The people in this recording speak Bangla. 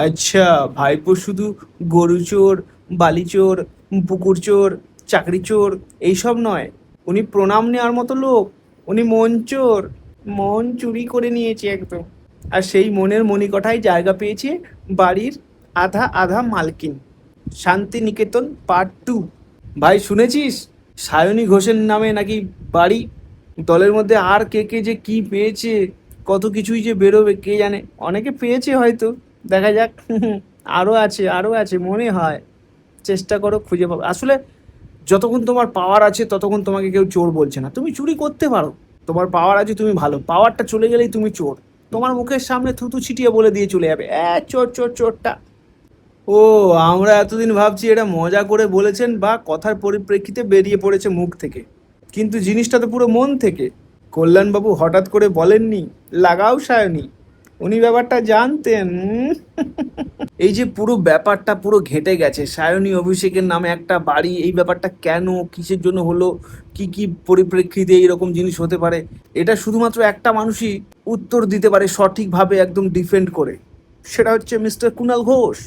আচ্ছা, ভাইপো শুধু গরু চোর, বালি চোর, পুকুর চোর, চাকরি চোর এইসব নয়। উনি প্রণাম নেওয়ার মতো লোক। উনি মন চোর। মন চুরি করে নিয়েছে একদম। আর সেই মনের মণিকঠায় জায়গা পেয়েছে বাড়ির আধা আধা মালকিন। শান্তিনিকেতন পার্ট 2। ভাই শুনেছিস, সায়নী ঘোষের নামে নাকি বাড়ি। দলের মধ্যে আর কে কে যে কি পেয়েছে, কত কিছুই যে বেরোবে কে জানে। অনেকে পেয়েছে হয়তো, দেখা যাক। আরও আছে, আরও আছে মনে হয়। চেষ্টা করো, খুঁজে পাবো। আসলে যতক্ষণ তোমার পাওয়ার আছে ততক্ষণ তোমাকে কেউ চোর বলছে না। তুমি চুরি করতে পারো, তোমার পাওয়ার আছে, তুমি ভালো। পাওয়ারটা চলে গেলেই তুমি চোর। তোমার মুখের সামনে থুতু ছিটিয়ে বলে দিয়ে চলে যাবে, চোর চোর চোরটা। ও, আমরা এতদিন ভাবছি এটা মজা করে বলেছেন বা কথার পরিপ্রেক্ষিতে বেরিয়ে পড়েছে মুখ থেকে, কিন্তু জিনিসটা তো পুরো মন থেকে। কল্যাণবাবু হঠাৎ করে বলেননি লাগাও সায়নী, উনি ব্যাপারটা জানতেন। এই যে পুরো ব্যাপারটা পুরো ঘেঁটে গেছে, সায়নী অভিষেকের নামে একটা বাড়ি, এই ব্যাপারটা কেন, কিসের জন্য হলো, কি কি পরিপ্রেক্ষিতে এইরকম জিনিস হতে পারে, এটা শুধুমাত্র একটা মানুষই উত্তর দিতে পারে সঠিকভাবে, একদম ডিফেন্ড করে। সেটা হচ্ছে মিস্টার কুণাল ঘোষ।